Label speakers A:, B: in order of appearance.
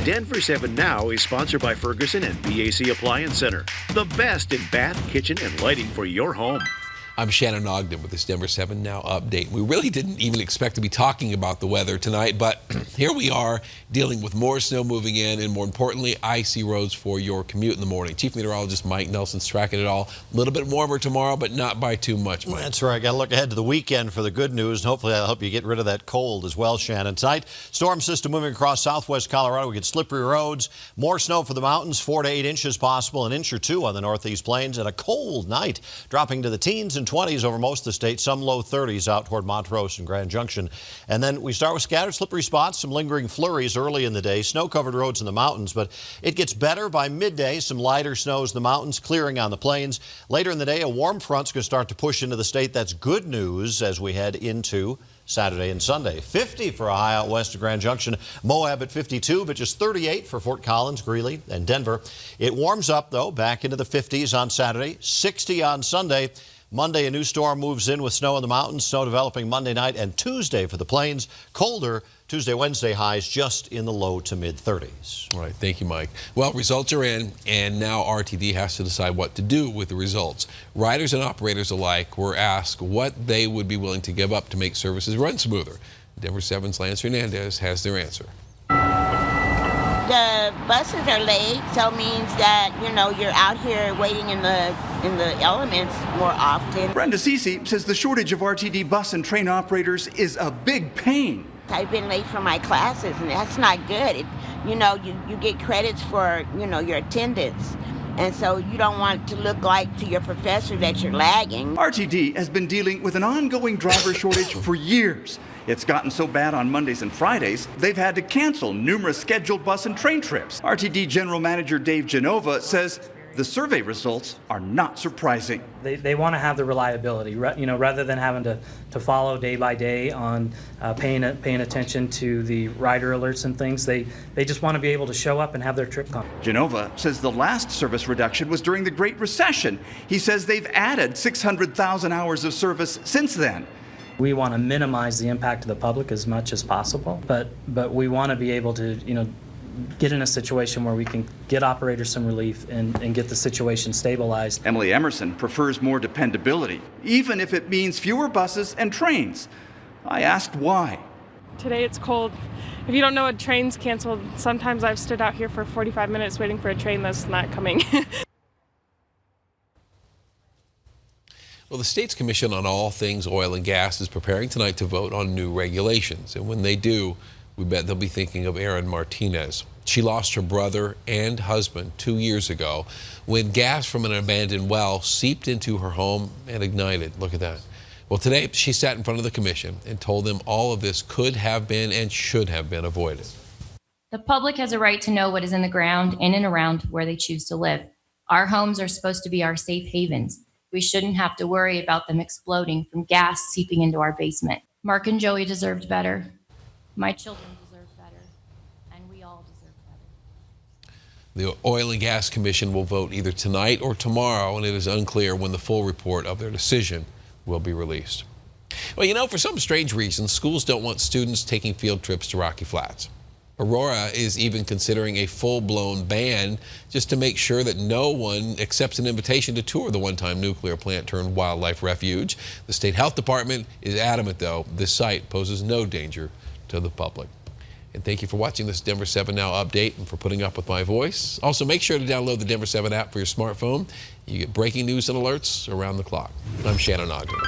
A: Denver 7 Now is sponsored by Ferguson and BAC Appliance Center, the best in bath, kitchen, and lighting for your home.
B: I'm Shannon Ogden with this Denver 7 Now update. We really didn't even expect to be talking about the weather tonight, but here we are dealing with more snow moving in and, more importantly, icy roads for your commute in the morning. Chief Meteorologist Mike Nelson's tracking it all. A little bit warmer tomorrow, but not by too much, Mike.
C: That's right. Got to look ahead to the weekend for the good news, and hopefully that'll help you get rid of that cold as well, Shannon. Tonight, storm system moving across southwest Colorado. We get slippery roads, more snow for the mountains, 4 to 8 inches possible, an inch or 2 on the northeast plains, and a cold night dropping to the teens and 20s over most of the state, some low 30s out toward Montrose and Grand Junction. And then we start with scattered slippery spots, some lingering flurries early in the day, snow-covered roads in the mountains, but it gets better by midday. Some lighter snows in the mountains, clearing on the plains. Later in the day, a warm front's going to start to push into the state. That's good news as we head into Saturday and Sunday. 50 for a high out west of Grand Junction. Moab at 52, but just 38 for Fort Collins, Greeley, and Denver. It warms up, though, back into the 50s on Saturday, 60 on Sunday. Monday, a new storm moves in with snow in the mountains, snow developing Monday night and Tuesday for the plains. Colder Tuesday, Wednesday highs just in the low to mid 30s.
B: All right, thank you, Mike. Well, results are in, and now RTD has to decide what to do with the results. Riders and operators alike were asked what they would be willing to give up to make services run smoother. Denver 7's Lance Hernandez has their answer.
D: The buses are late, so it means that, you're out here waiting in the elements more often.
E: Brenda Cece says the shortage of RTD bus and train operators is a big pain.
D: I've been late for my classes, and that's not good. You get credits for, your attendance. And so you don't want to look like to your professor that you're lagging.
E: RTD has been dealing with an ongoing driver shortage for years. It's gotten so bad on Mondays and Fridays, they've had to cancel numerous scheduled bus and train trips. RTD General Manager Dave Genova says the survey results are not surprising.
F: They want to have the reliability, rather than having to follow day by day on paying attention to the rider alerts and things. They just want to be able to show up and have their trip come.
E: Genova says the last service reduction was during the Great Recession. He says they've added 600,000 hours of service since then.
F: We want to minimize the impact to the public as much as possible, but we want to be able to, get in a situation where we can get operators some relief and get the situation stabilized.
E: Emily Emerson prefers more dependability, even if it means fewer buses and trains. I asked why.
G: Today it's cold. If you don't know a train's canceled, sometimes I've stood out here for 45 minutes waiting for a train that's not coming.
B: Well, the state's Commission on All Things Oil and Gas is preparing tonight to vote on new regulations. And when they do, we bet they'll be thinking of Erin Martinez. She lost her brother and husband 2 years ago when gas from an abandoned well seeped into her home and ignited. Look at that. Well, today she sat in front of the commission and told them all of this could have been and should have been avoided.
H: The public has a right to know what is in the ground in and around where they choose to live. Our homes are supposed to be our safe havens. We shouldn't have to worry about them exploding from gas seeping into our basement. Mark and Joey deserved better. My children deserve better. And we all deserve better.
B: The Oil and Gas Commission will vote either tonight or tomorrow, and it is unclear when the full report of their decision will be released. Well, for some strange reason, schools don't want students taking field trips to Rocky Flats. Aurora is even considering a full-blown ban just to make sure that no one accepts an invitation to tour the one-time nuclear plant turned wildlife refuge. The state health department is adamant, though, this site poses no danger to the public. And thank you for watching this Denver 7 Now update and for putting up with my voice. Also, make sure to download the Denver 7 app for your smartphone. You get breaking news and alerts around the clock. I'm Shannon Ogden.